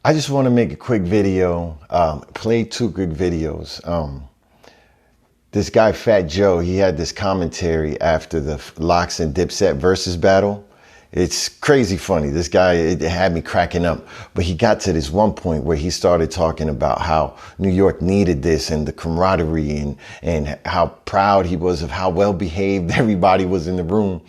I just want to make a quick video, play two quick videos. This guy, Fat Joe, he had this commentary after the Lox and Dipset versus battle. It's crazy funny. This guy, it had me cracking up. But he got to this one point where he started talking about how New York needed this and the camaraderie and how proud he was of how well behaved everybody was in the room.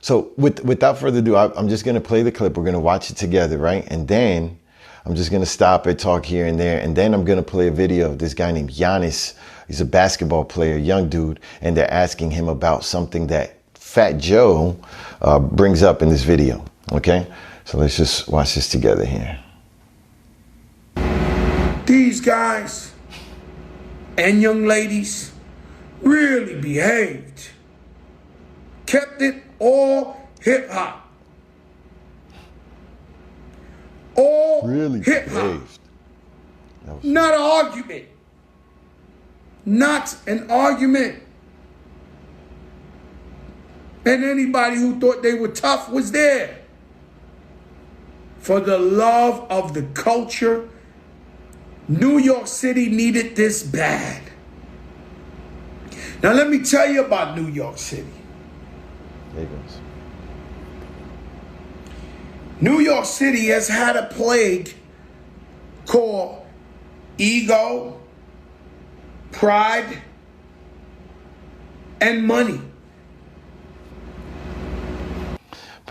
So without further ado, I'm just going to play the clip. We're going to watch it together, right? And then I'm just going to stop and talk here and there. And then I'm going to play a video of this guy named Giannis. He's a basketball player, young dude. And they're asking him about something that Fat Joe brings up in this video. Okay? So let's just watch this together here. These guys and young ladies really behaved. Kept it all hip-hop. All Really hip-hop. Not an argument. Not an argument. And anybody who thought they were tough was there. For the love of the culture, New York City needed this bad. Now let me tell you about New York City. There it goes. New York City has had a plague called ego, pride, and money.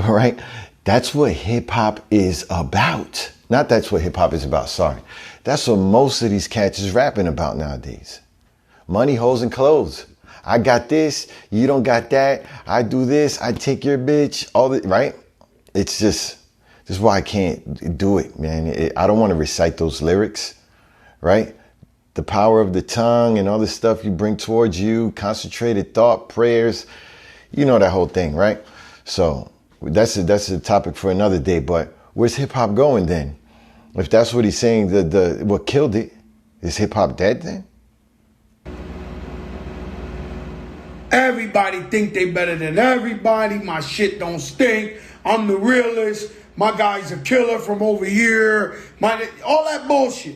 All right, that's what hip hop is about. Not that's what hip hop is about, sorry. That's what most of these cats is rapping about nowadays. Money, hoes, and clothes. I got this, you don't got that. I do this, I take your bitch, all that, right? It's just, this is why I can't do it, man. I don't want to recite those lyrics, right? The power of the tongue and all the stuff you bring towards you, concentrated thought, prayers, you know that whole thing, right? So that's a topic for another day, but where's hip hop going then? If that's what he's saying, what killed it, is hip hop dead then? Everybody think they better than everybody. My shit don't stink. I'm the realest. My guy's a killer from over here. All that bullshit.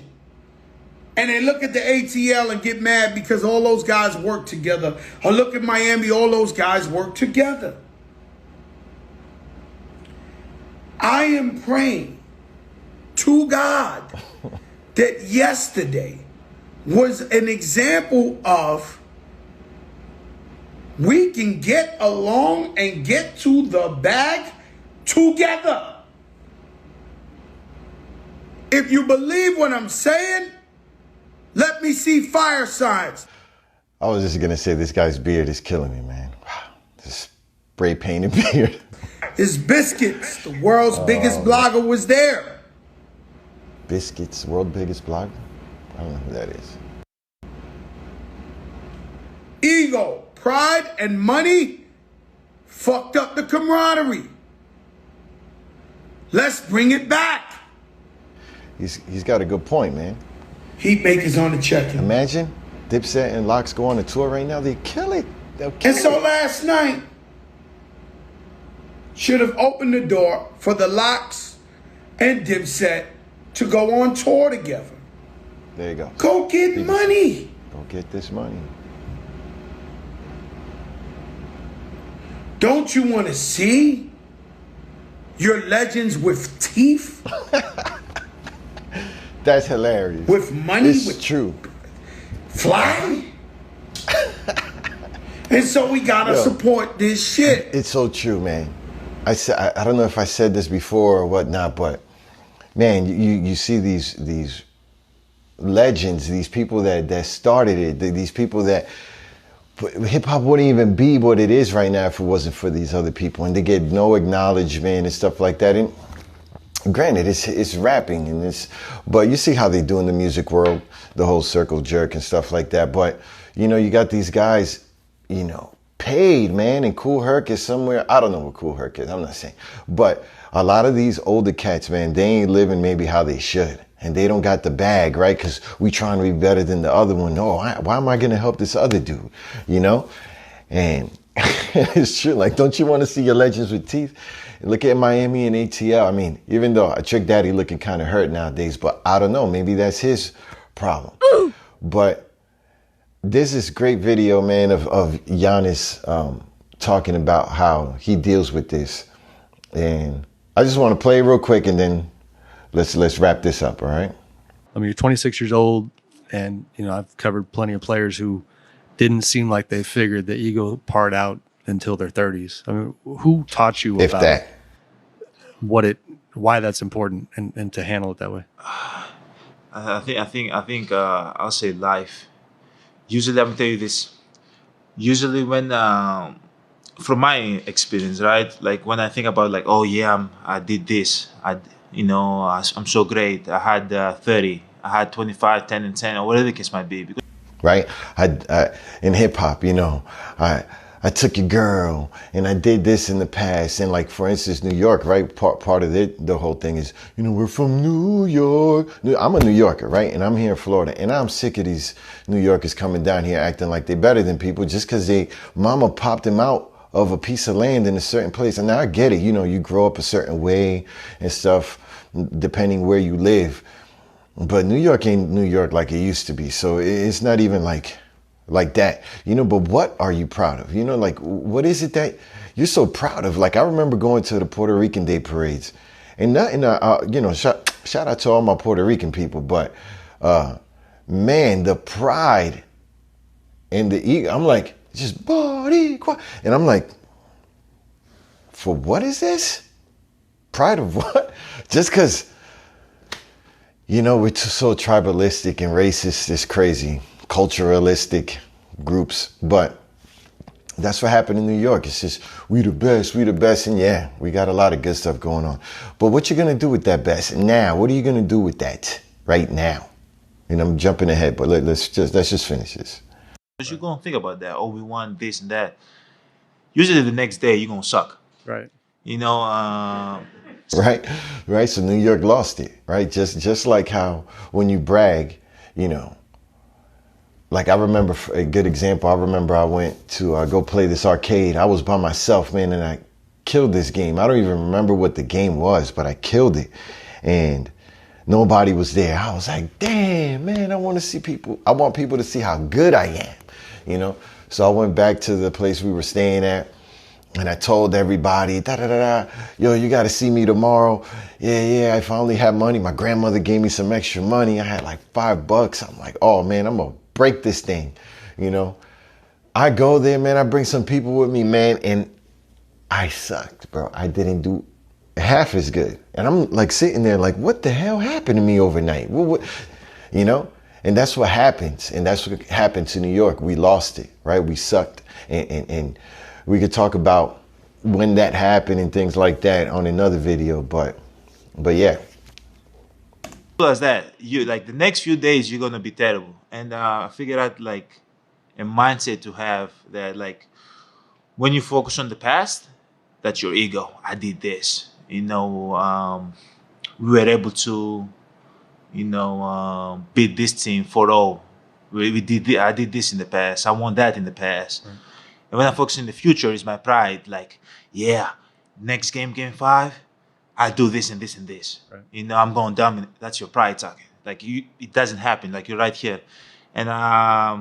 And they look at the ATL and get mad because all those guys work together. Or look at Miami, all those guys work together. I am praying to God that yesterday was an example of we can get along and get to the bag together. If you believe what I'm saying, let me see fire signs. I was just gonna say this guy's beard is killing me, man. Wow, this spray painted beard. His Biscuits, the world's biggest blogger, was there. Biscuits, world biggest blogger? I don't know who that is. Ego, pride, and money fucked up the camaraderie. Let's bring it back. He's got a good point, man. Heat makers on the check-in. Imagine Dipset and Lox go on a tour right now. They kill it. They'll kill And so it. last night should have opened the door for the Lox and Dipset to go on tour together. There you go. Go get money. Go get this money. Don't you want to see your legends with teeth? That's hilarious. With money? It's with true. Fly? And so we gotta support this shit. It's so true, man. I don't know if I said this before or whatnot, but man, you see these legends, these people that started it, these people that hip hop wouldn't even be what it is right now if it wasn't for these other people, and they get no acknowledgement and stuff like that. And granted, it's rapping and but you see how they do in the music world, the whole circle jerk and stuff like that. But you know, you got these guys, you know, paid, man, and Kool Herc is somewhere. I don't know what Kool Herc is, I'm not saying. But a lot of these older cats, man, they ain't living maybe how they should. And they don't got the bag, right? Because we trying to be better than the other one. No, why am I going to help this other dude? You know? And it's true. Like, don't you want to see your legends with teeth? Look at Miami and ATL. I mean, even though Trick Daddy looking kind of hurt nowadays, but I don't know. Maybe that's his problem. But there's this great video, man, of Giannis talking about how he deals with this. And I just want to play real quick and then let's wrap this up, all right? I mean, you're 26 years old, and, you know, I've covered plenty of players who didn't seem like they figured the ego part out until their 30s. I mean, who taught you about why that's important and to handle it that way? I think I'll say life. Usually, I'm tell you this. Usually, when from my experience, right? Like when I think about like, oh yeah, I did this. I'm so great. I had 30. I had 25, 10, and 10, or whatever the case might be. Right? I in hip hop, you know, I took your girl and I did this in the past. And like, for instance, New York, right? Part of the whole thing is, you know, we're from New York. I'm a New Yorker, right? And I'm here in Florida. And I'm sick of these New Yorkers coming down here acting like they're better than people just because they mama popped them out of a piece of land in a certain place. And now I get it. You know, you grow up a certain way and stuff, depending where you live. But New York ain't New York like it used to be. So it's not even like that, you know. But what are you proud of? You know, like, what is it that you're so proud of? Like, I remember going to the Puerto Rican Day parades, and nothing, you know, shout out to all my Puerto Rican people, but man, the pride and the ego, I'm like, just Boricua, and I'm like, for what is this? Pride of what? Just because, you know, we're so tribalistic and racist, it's crazy. Culturalistic groups, but that's what happened in New York. It's just, we the best, and yeah, we got a lot of good stuff going on. But what you gonna do with that best now? What are you gonna do with that right now? And I'm jumping ahead, but let's just finish this. Because you're gonna think about that. Oh, we want this and that. Usually the next day you're gonna suck. Right. You know. Right. So New York lost it. Right. Just like how when you brag, you know. Like, I remember a good example. I remember I went to go play this arcade. I was by myself, man, and I killed this game. I don't even remember what the game was, but I killed it. And nobody was there. I was like, damn, man, I want people to see how good I am, you know? So I went back to the place we were staying at, and I told everybody, yo, you got to see me tomorrow. Yeah, if I only had money. My grandmother gave me some extra money. I had like $5. I'm like, oh, man, I'm going to break this thing, you know. I go there, man. I bring some people with me, man, and I sucked, bro. I didn't do half as good, and I'm like sitting there, like, what the hell happened to me overnight? What, you know? And that's what happens, and that's what happened to New York. We lost it, right? We sucked, and we could talk about when that happened and things like that on another video, but yeah. Plus that, you like the next few days you're gonna be terrible, and I figured out like a mindset to have that, like when you focus on the past, that's your ego. I did this, you know. We were able to, you know, beat this team 4-0. I did this in the past. I won that in the past. Right. And when I focus in the future, is my pride. Like, yeah, next game 5. I do this and this and this. Right. You know, I'm going dominant. That's your pride talking. Like, it doesn't happen. Like, you're right here. And I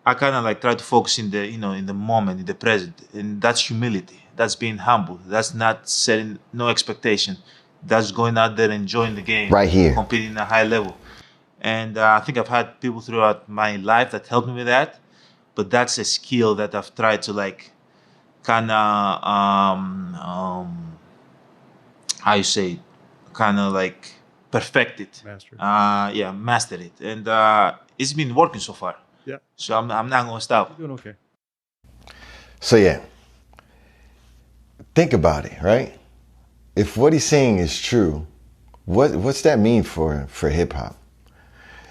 kind of like try to focus in the, you know, in the moment, in the present. And that's humility. That's being humble. That's not setting no expectation. That's going out there enjoying the game. Right here. Competing at a high level. And I think I've had people throughout my life that helped me with that. But that's a skill that I've tried to like kind of how you say, kind of like perfect it. Master it. And it's been working so far. Yeah. So I'm not going to stop. You're doing okay. So yeah, think about it, right? If what he's saying is true, what's that mean for hip hop?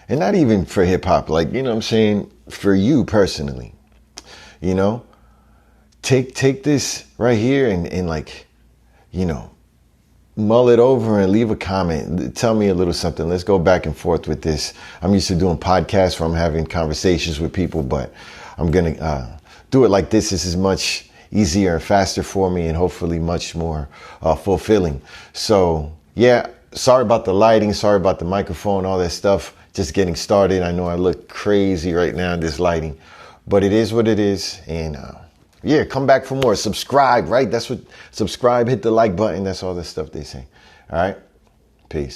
And not even for hip hop, like, you know what I'm saying, for you personally, you know? Take this right here and like, you know, mull it over and leave a comment. Tell me a little something. Let's go back and forth with this. I'm used to doing podcasts where I'm having conversations with people, but I'm going to do it like this. This is much easier and faster for me, and hopefully much more fulfilling. So yeah, sorry about the lighting, sorry about the microphone, all that stuff. Just getting started. I know I look crazy right now in this lighting, but it is what it is. And yeah, come back for more. Subscribe, right? That's what, subscribe, hit the like button. That's all the stuff they say. All right, peace.